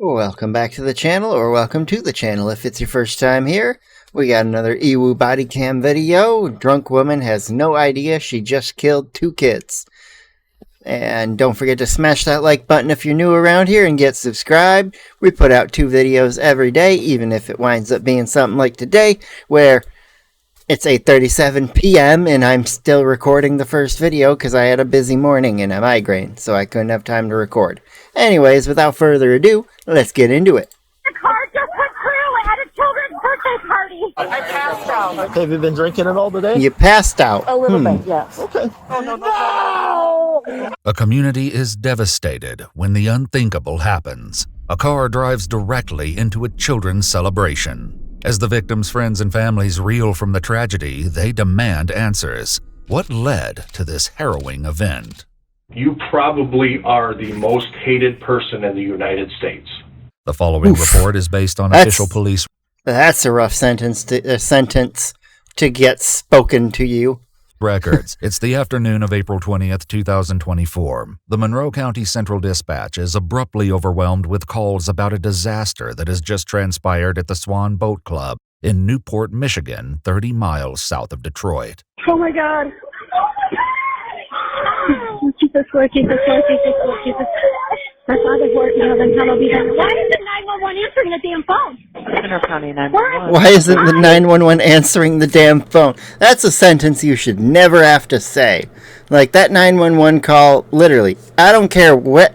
Welcome back to the channel, or welcome to the channel if it's your first time here. We got another Ewu body cam video. Drunk woman has no idea she just killed 2 kids. And don't forget to smash that like button if you're new around here and get subscribed. We put out 2 videos every day, even if it winds up being something like today, where it's 8:37 p.m. and I'm still recording the first video because I had a busy morning and a migraine, so I couldn't have time to record. Anyways, without further ado, let's get into it. The car just went through at a children's birthday party. I passed out. Have you been drinking it all today? You passed out. A little bit, yes. Okay. No! A community is devastated when the unthinkable happens. A car drives directly into a children's celebration. As the victims' friends and families reel from the tragedy, they demand answers. What led to this harrowing event? You probably are the most hated person in the United States. The following report is based on official police. That's a rough sentence to get spoken to you. Records. It's the afternoon of April 20th, 2024. The Monroe County Central Dispatch is abruptly overwhelmed with calls about a disaster that has just transpired at the Swan Boat Club in Newport, Michigan, 30 miles south of Detroit. Oh my God. Jesus, Lord, Jesus, Lord, Jesus, Lord, Jesus. My Father's Lord, in heaven, hallowed be thy name. Why isn't 911 answering the damn phone? Monroe County 911. Why isn't the 911 answering the damn phone? That's a sentence you should never have to say. Like, that 911 call, literally, I don't care what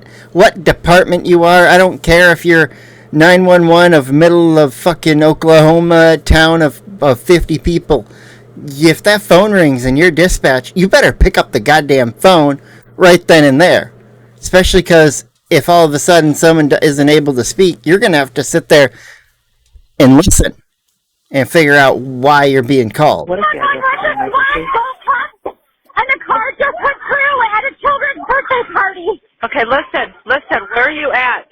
department you are. I don't care if you're 911 of middle of fucking Oklahoma, town of 50 people. If that phone rings in your dispatch, you better pick up the goddamn phone right then and there. Especially because if all of a sudden someone isn't able to speak, you're going to have to sit there and listen and figure out why you're being called. What if you have And the car just went through at a children's birthday party. Okay, listen, where are you at?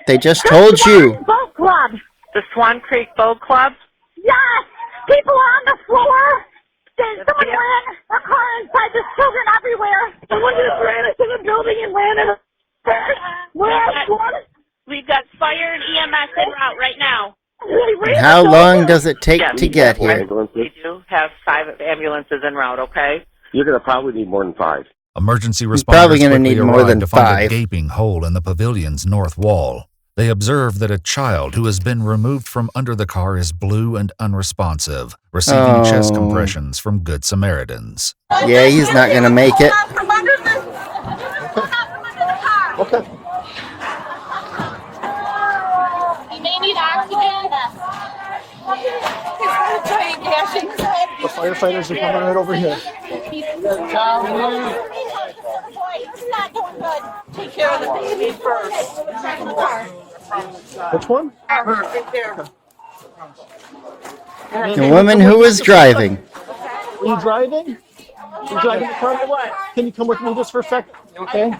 They just told you. Boat club. The Swan Creek Boat Club? Yes. People are on the floor. Someone ran a car inside. There's children everywhere. Someone just ran into the building and ran We've got fire and EMS en route right now. And how long does it take to get here? We do have 5 ambulances en route, okay? You're going to probably need more than 5. Emergency responders probably gonna quickly need more arrive than to find 5. a gaping hole in the pavilion's north wall. They observe that a child who has been removed from under the car is blue and unresponsive, receiving chest compressions from Good Samaritans. Yeah, he's not going to make it. Okay. You may need oxygen. The firefighters are coming right over here. He's not doing good. Take care of the baby first. Back in the car. Which one? Right there. The woman who was driving. Are you driving? You driving the car? Can you come with me just for a second? Okay.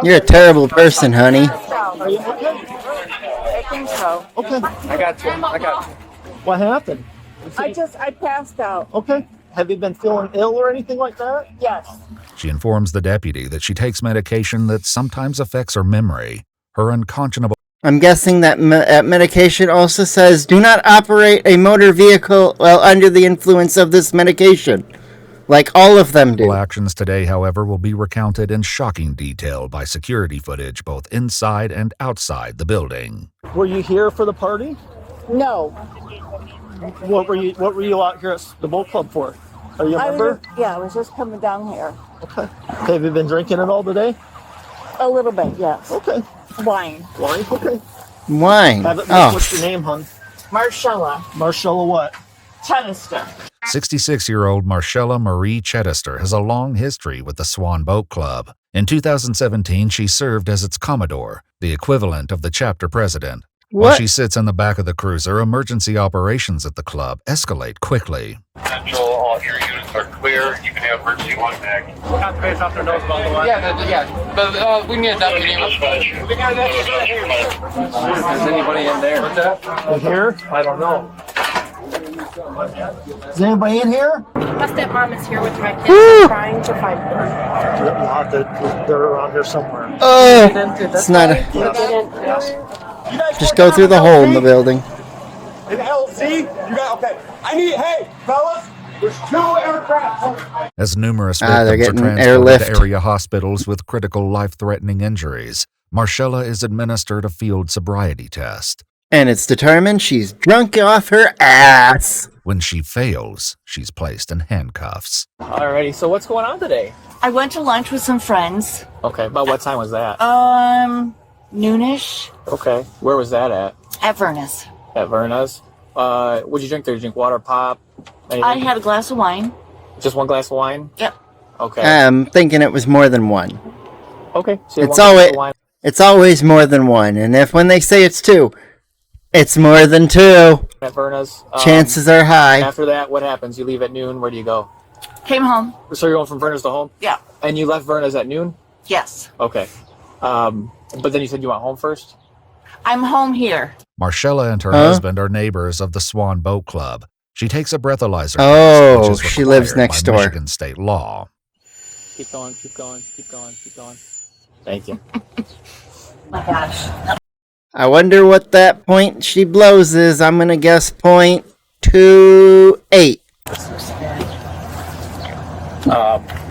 You're a terrible person, honey. Are you okay? I think so. Okay. I got you. What happened? I passed out. Okay. Have you been feeling ill or anything like that? Yes. She informs the deputy that she takes medication that sometimes affects her memory. Her unconscionable I'm guessing that medication also says, do not operate a motor vehicle while under the influence of this medication. Like all of them do. actions today, however, will be recounted in shocking detail by security footage both inside and outside the building. Were you here for the party? No. What were you out here at the boat club for? Are you a member? I was just coming down here. Okay. Have you been drinking it all today? A little bit, yes. Okay. Wine. Wine? Okay. Wine. Have it Oh, What's your name, hon? Marcella. Marcella what? Chenister. 66-year-old Marcella Marie Chedister has a long history with the Swan Boat Club. In 2017, she served as its commodore, the equivalent of the chapter president. While what? she sits in the back of the cruiser, emergency operations at the club escalate quickly. Central, all your units are clear. You can have emergency contact. Got the face off their nose, by the way. But we need a deputy. We got a deputy. Is anybody in there? What's that? You here? I don't know. Is anybody in here? My stepmom is here with my kids. I'm trying to find her. They're around here somewhere. Oh, it's not a... Just go through the hole in the building. In LZ? You got, okay. Hey, fellas, there's 2 aircraft. As numerous they're victims are getting transported to airlift. area hospitals with critical life-threatening injuries, Marcella is administered a field sobriety test. And it's determined she's drunk off her ass. When she fails, she's placed in handcuffs. Alrighty, so what's going on today? I went to lunch with some friends. Okay, about what time was that? Noonish Okay, where was that at? at Vernus. At Verna's. What'd you drink there? Did you drink water, pop? Anything? I had a glass of wine. Just one glass of wine? Yep. Okay. I'm thinking it was more than one. Okay. So you had It's one glass always of wine. it's always more than one, and if when they say it's 2, it's more than 2. At Verna's. Chances are high. After that, what happens? You leave at noon. Where do you go? Came home. So you're going from Verna's to home? Yeah. And you left Verna's at noon? Yes. Okay. But then you said you went home first? I'm home here. Marcella and her Huh? husband are neighbors of the Swan Boat Club. She takes a breathalyzer Oh, test, which is she lives required next by door. Michigan state law. Keep going, keep going, keep going, keep going. Thank you. My gosh. I wonder what that point she blows is. I'm gonna guess 0.28.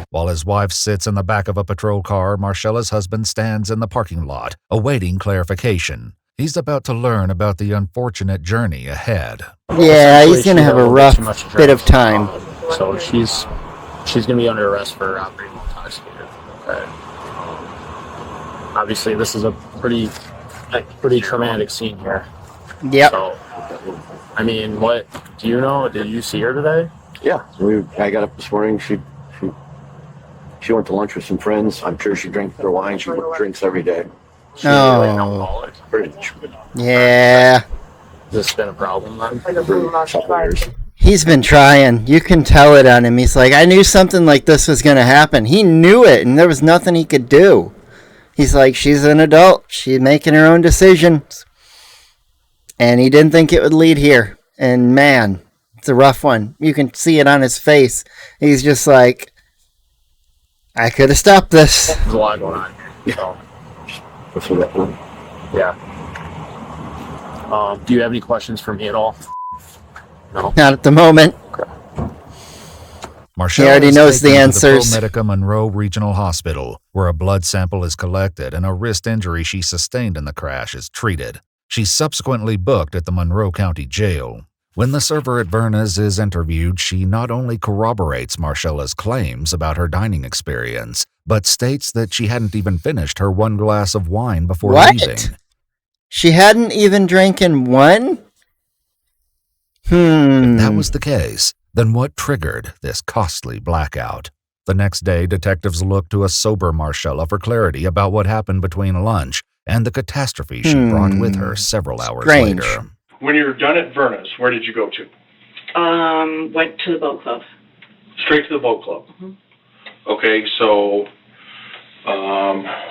While his wife sits in the back of a patrol car, Marcella's husband stands in the parking lot, awaiting clarification. He's about to learn about the unfortunate journey ahead. Yeah, he's Essentially, gonna she have a had way rough too much to bit drink. of time. So she's gonna be under arrest for operating intoxicated. Okay. Obviously, this is a pretty traumatic scene here. Yep. So, I mean, what do you know? Did you see her today? Yeah, I got up this morning. She went to lunch with some friends. I'm sure she drank their wine. She drinks every day. She's really an Oh, alcoholic. Pretty yeah. Has this been a problem then? for a couple years. He's been trying. You can tell it on him. He's like, I knew something like this was gonna happen. He knew it, and there was nothing he could do. He's like, she's an adult. She's making her own decisions. And he didn't think it would lead here. And man, it's a rough one. You can see it on his face. He's just like, I could have stopped this. There's a lot going on. So, Before that one. yeah. Do you have any questions for me at all? No. Not at the moment. Marcella He already is knows the taken to answers. the ProMedica Monroe Regional Hospital, where a blood sample is collected and a wrist injury she sustained in the crash is treated. She's subsequently booked at the Monroe County Jail. When the server at Verna's is interviewed, she not only corroborates Marcella's claims about her dining experience, but states that she hadn't even finished her 1 glass of wine before What? leaving. She hadn't even drinking one? If that was the case, then what triggered this costly blackout? The next day, detectives looked to a sober Marcella for clarity about what happened between lunch and the catastrophe she brought with her several hours Strange. later. When you're done at Verna's, where did you go to? Went to the boat club. Straight to the boat club. Mhm. Okay, so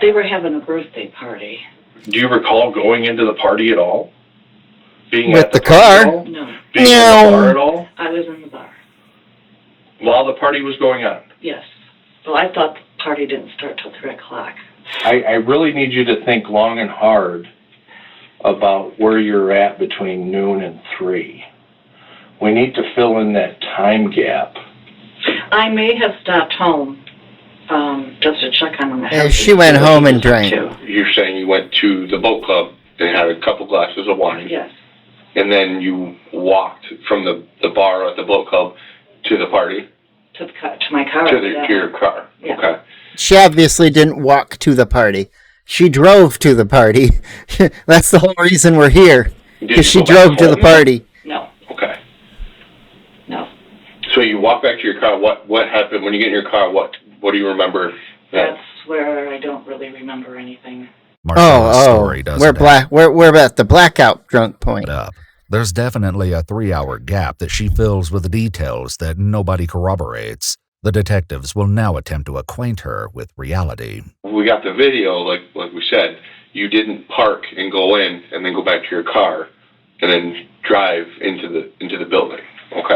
They were having a birthday party. do you recall going into the party at all? Being With at the party car? at all? No, Being in No. the bar at all? I was in the bar. While the party was going on? Yes. Well, I thought the party didn't start till 3 o'clock. I really need you to think long and hard about where you're at between noon and 3. We need to fill in that time gap. I may have stopped home just to check on my Yeah, husband. she went home and drank. Too. You're saying you went to the boat club and had a couple glasses of wine, Yes. and then you walked from the bar at the boat club to the party, To my car. to yeah. your car. Yeah. Okay. She obviously didn't walk to the party. She drove to the party. That's the whole reason we're here. Did Because you she go back drove to the home? party. No. Okay. No. So you walk back to your car. What happened when you get in your car? What do you remember? That's where I don't really remember anything. Marcella's story doesn't We're at the blackout drunk point. add up. There's definitely a 3-hour gap that she fills with details that nobody corroborates. The detectives will now attempt to acquaint her with reality. We got the video, like we said. You didn't park and go in and then go back to your car and then drive into the building. Okay.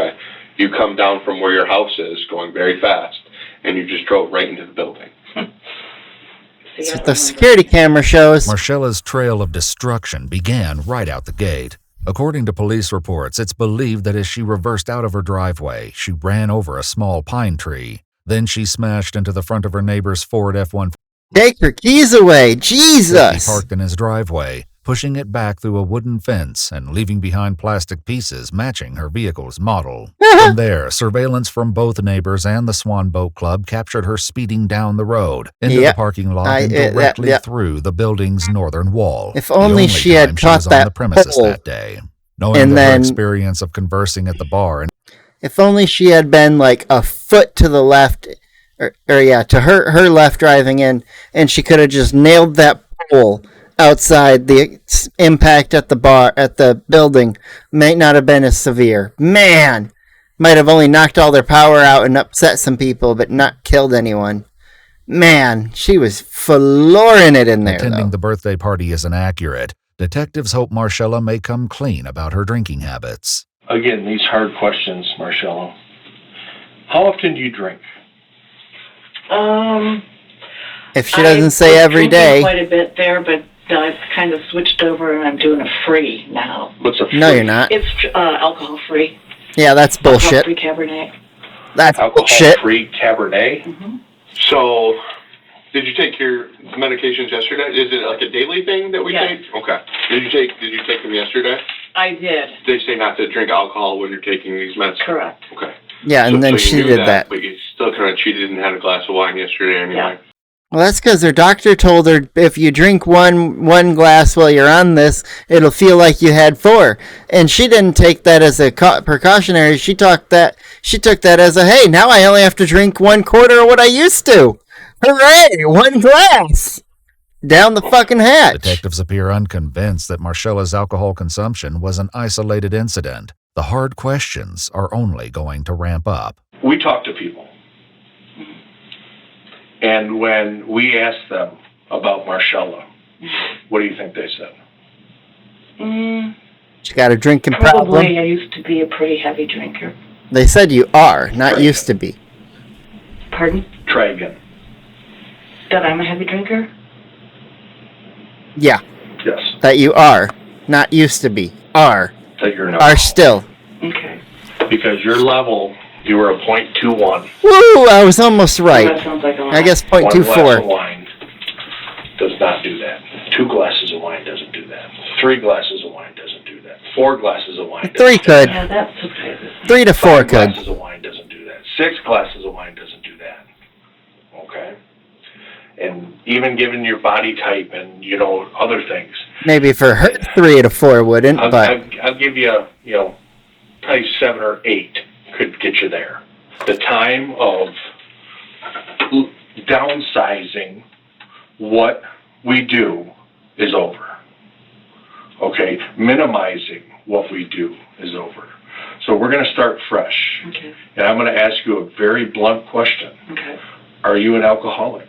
come down from where your house is, going very fast, and you just drove right into the building. That's what the security camera shows. Marcella's trail of destruction began right out the gate. According to police reports, it's believed that as she reversed out of her driveway, she ran over a small pine tree. Then she smashed into the front of her neighbor's Ford F-150 Take her keys away. Jesus. parked in his driveway, pushing it back through a wooden fence and leaving behind plastic pieces matching her vehicle's model. From there, surveillance from both neighbors and the Swan Boat Club captured her speeding down the road into the parking lot and directly through the building's northern wall. If only she time had she caught was on that the premises pole. that day. Knowing And that then- her experience of conversing at the bar and If only she had been like a foot to the left, to her left driving in, and she could have just nailed that pole outside. The impact at the building might not have been as severe. Man, might have only knocked all their power out and upset some people, but not killed anyone. Man, she was flooring it in there. attending Though. the birthday party isn't accurate. Detectives hope Marcella may come clean about her drinking habits. Again, these hard questions, Marcella. How often do you drink? If she doesn't say was every drinking day, quite a bit there, but I've kind of switched over and I'm doing a free now. What's a free? no, you're not. It's alcohol free. Yeah, that's bullshit. Alcohol-free Cabernet. That's bullshit. Alcohol-free Cabernet? So, did you take your medications yesterday? Is it like a daily thing that we Yes. take? Okay. Did you take them yesterday? I did. They say not to drink alcohol when you're taking these meds. Correct. Okay. Yeah, and then you she knew did that. But you still kind of cheated and had a glass of wine yesterday anyway. Yeah. Well, that's because her doctor told her if you drink one glass while you're on this, it'll feel like you had 4. And she didn't take that as a precautionary. She took that as a, hey, now I only have to drink 1/4 of what I used to. Hooray! 1 glass! Down the fucking hatch. Detectives appear unconvinced that Marcella's alcohol consumption was an isolated incident. The hard questions are only going to ramp up. We talk to people. And when we asked them about Marcella, what do you think they said? She got a drinking Probably. problem. I used to be a pretty heavy drinker. They said you are, not Right. used to be. Pardon? Try again. That I'm a heavy drinker? Yes. Yeah, that you are, not used to be. Are. That you're not. Are still. Okay. Because your level, you were a .21. Woo! I was almost right. That sounds like a lot. I guess One glass of .24. wine does not do that. 2 glasses of wine doesn't do that. 3 glasses of wine doesn't do that. 4 glasses of wine doesn't 3 do could. Yeah, that's okay. 3 to 4 5 could. glasses of wine doesn't do that. 6 glasses of wine doesn't do that. Okay? And even given your body type and, other things. Maybe for her, 3 to 4 wouldn't, but I'll give you, probably 7 or 8 could get you there. The time of downsizing what we do is over. Okay? Minimizing what we do is over. So we're going to start fresh. Okay. And I'm going to ask you a very blunt question. Okay. Are you an alcoholic?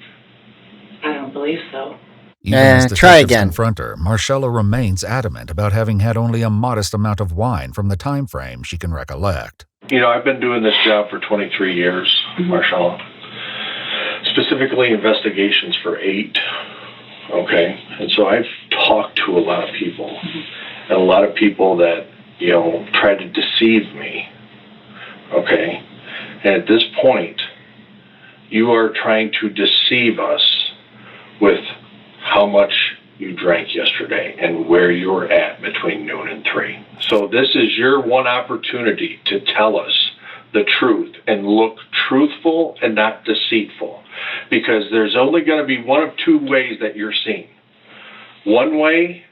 I don't believe so. Even as try detectives again. confront her, Marcella remains adamant about having had only a modest amount of wine from the time frame she can recollect. I've been doing this job for 23 years, Marcella. Specifically investigations for 8. Okay? And so I've talked to a lot of people. And a lot of people that, try to deceive me. Okay? And at this point, you are trying to deceive us with how much you drank yesterday and where you were at between noon and 3. So this is your one opportunity to tell us the truth and look truthful and not deceitful. Because there's only going to be one of 2 ways that you're seen. One way,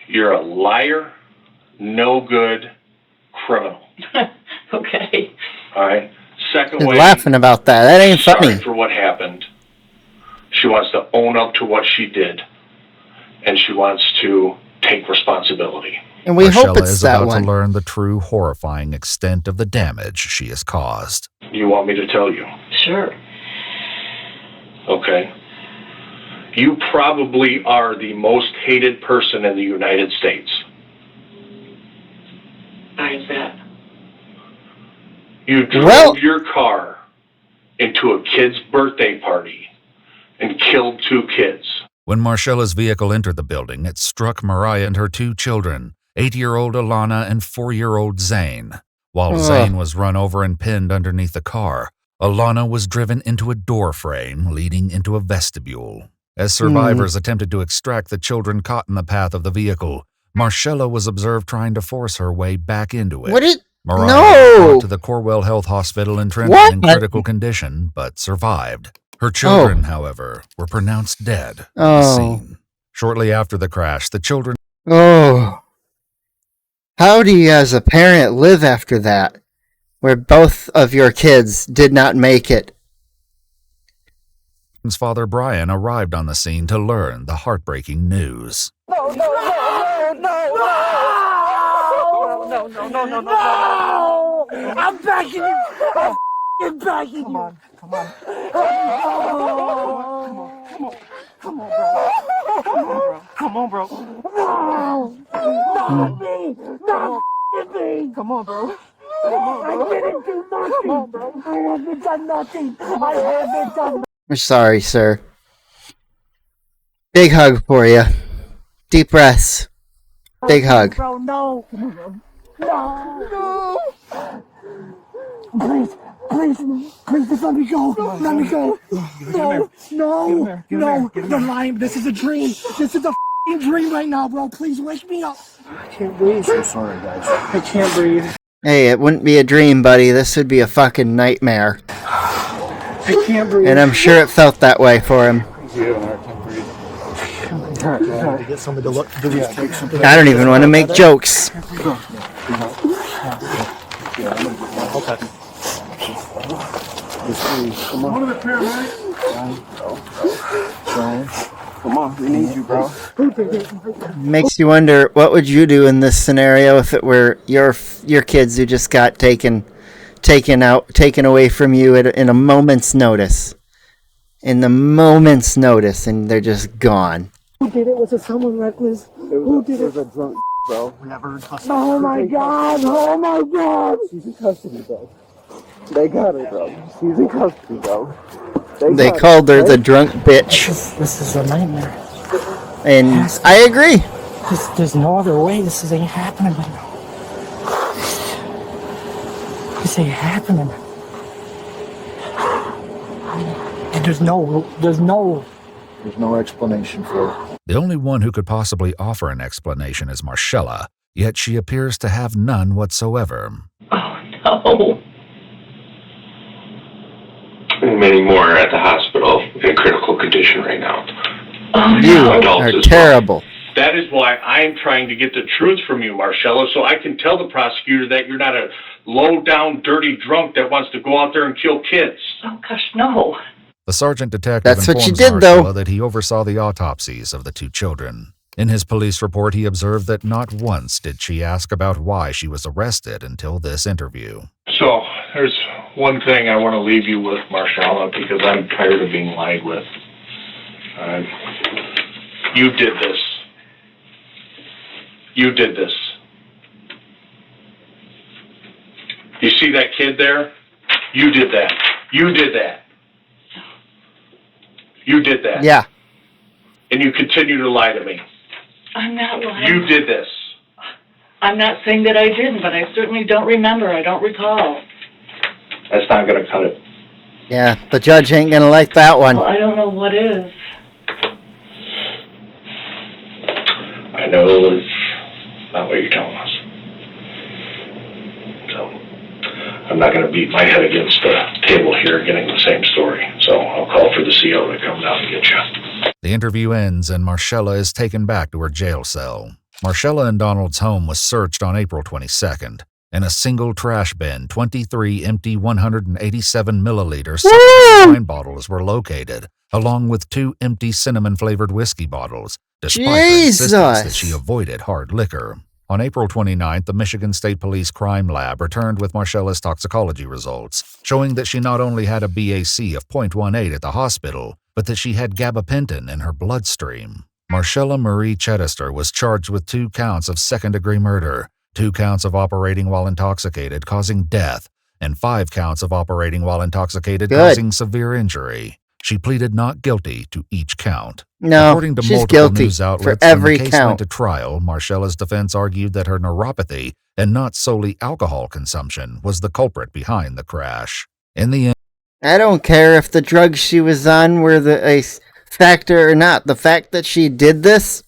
you're a liar, no good criminal. Okay. All right? Second she's way, laughing about that. That ain't sorry funny. for what happened. She wants to own up to what she did, and she wants to take responsibility. And we hope Marcella it's is that about one. to learn the true horrifying extent of the damage she has caused. You want me to tell you? Sure. Okay. You probably are the most hated person in the United States. Why is that? You drove Well- your car into a kid's birthday party and killed 2 kids. When Marcella's vehicle entered the building, it struck Mariah and her 2 children, 8-year-old Alana and 4-year-old Zane. While Ugh. Zane was run over and pinned underneath the car, Alana was driven into a door frame leading into a vestibule. As survivors attempted to extract the children caught in the path of the vehicle, Marcella was observed trying to force her way back into it. What did? Mariah No! was brought to the Corwell Health Hospital in Trenton What? in critical condition, but survived. Her children, however, were pronounced dead on the Oh. scene. Shortly after the crash, the children Oh. How do you, as a parent, live after that, where both of your kids did not make it? His father Brian arrived on the scene to learn the heartbreaking news. No! I'm begging you! I'm f***ing begging you! Come on. Come on, bro. No! Not me! Not me! Come on, bro. I didn't do nothing! I haven't done nothing! I haven't done We're sorry, sir. Big hug for you. Deep breaths. Big hug. Bro, no! No! Please, just let me go! Let me go! No! You're lying. This is a dream. This is a f***ing dream right now, bro. Please wake me up. I can't breathe. I'm sorry, guys. I can't breathe. Hey, it wouldn't be a dream, buddy. This would be a fucking nightmare. I can't breathe. And I'm sure it felt that way for him. To get somebody to look, do these take some. I don't even want to make jokes. Okay. Come on. One of the paramedics. Come on, we need you, bro. Makes you wonder, what would you do in this scenario if it were your kids who just got taken away from you in a moment's notice? In the moment's notice, and they're just gone. Who did it? Was it someone reckless? Who did it? It was a drunk, bro. We have her in custody. Oh my god! Oh my god! She's in custody, bro. They got her, bro. She's in custody, bro. They called her the drunk bitch, This is a nightmare. and I agree. There's no other way. This ain't happening right now. This ain't happening. And there's no explanation for it. The only one who could possibly offer an explanation is Marcella, yet she appears to have none whatsoever. Oh, no. Many more are at the hospital in critical condition right now. Oh, You no. Adults are as well. terrible. That is why I'm trying to get the truth from you, Marcella, so I can tell the prosecutor that you're not a low-down, dirty drunk that wants to go out there and kill kids. Oh, gosh, no. The sergeant detective That's what informs you did, Marcella though. that he oversaw the autopsies of the 2 children. In his police report, he observed that not once did she ask about why she was arrested until this interview. So, there's one thing I want to leave you with, Marcella, because I'm tired of being lied with. You did this. You did this. You see that kid there? You did that. You did that. You did that. Yeah. And you continue to lie to me. I'm not lying. You did this. I'm not saying that I didn't, but I certainly don't remember. I don't recall. That's not going to cut it. Yeah, the judge ain't gonna like that one. Well, I don't know what is. I know it's not what you're telling us. So, I'm not going to beat my head against the table here getting the same story. So, I'll call for the CO to come down and get you. The interview ends and Marcella is taken back to her jail cell. Marcella and Donald's home was searched on April 22nd. In a single trash bin, 23 empty 187 milliliter supplement wine bottles were located, along with 2 empty cinnamon-flavored whiskey bottles, despite her insistence that she avoided hard liquor. On April 29th, the Michigan State Police Crime Lab returned with Marcella's toxicology results, showing that she not only had a BAC of .18 at the hospital, but that she had gabapentin in her bloodstream. Marcella Marie Chedester was charged with 2 counts of second-degree murder, 2 counts of operating while intoxicated causing death, and 5 counts of operating while intoxicated Good. causing severe injury. She pleaded not guilty to each count. No, According to she's multiple guilty news for outlets, every when the case count. went to trial, Marcella's defense argued that her neuropathy, and not solely alcohol consumption, was the culprit behind the crash. In the end, I don't care if the drugs she was on were a factor or not. The fact that she did this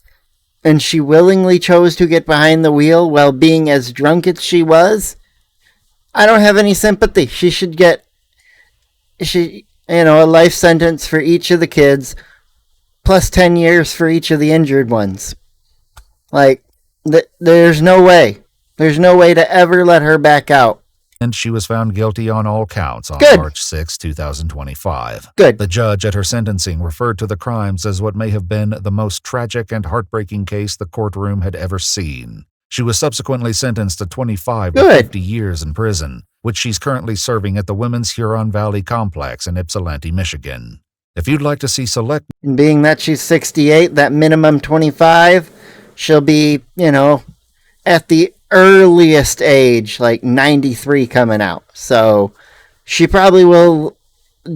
and she willingly chose to get behind the wheel while being as drunk as she was, I don't have any sympathy. She should get a life sentence for each of the kids, plus 10 years for each of the injured ones. Like, there's no way. There's no way to ever let her back out. and she was found guilty on all counts on Good. March 6, 2025. Good. The judge at her sentencing referred to the crimes as what may have been the most tragic and heartbreaking case the courtroom had ever seen. She was subsequently sentenced to 25 to Good. 50 years in prison, which she's currently serving at the Women's Huron Valley Complex in Ypsilanti, Michigan. If you'd like to see select And being that she's 68, that minimum 25, she'll be, at the earliest age, like 93 coming out. So she probably will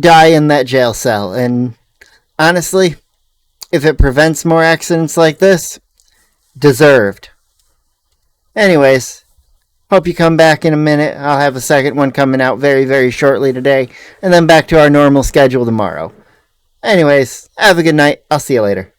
die in that jail cell. And honestly, if it prevents more accidents like this, deserved. Anyways, hope you come back in a minute. I'll have a second one coming out very, very shortly today. And then back to our normal schedule tomorrow. Anyways, have a good night. I'll see you later.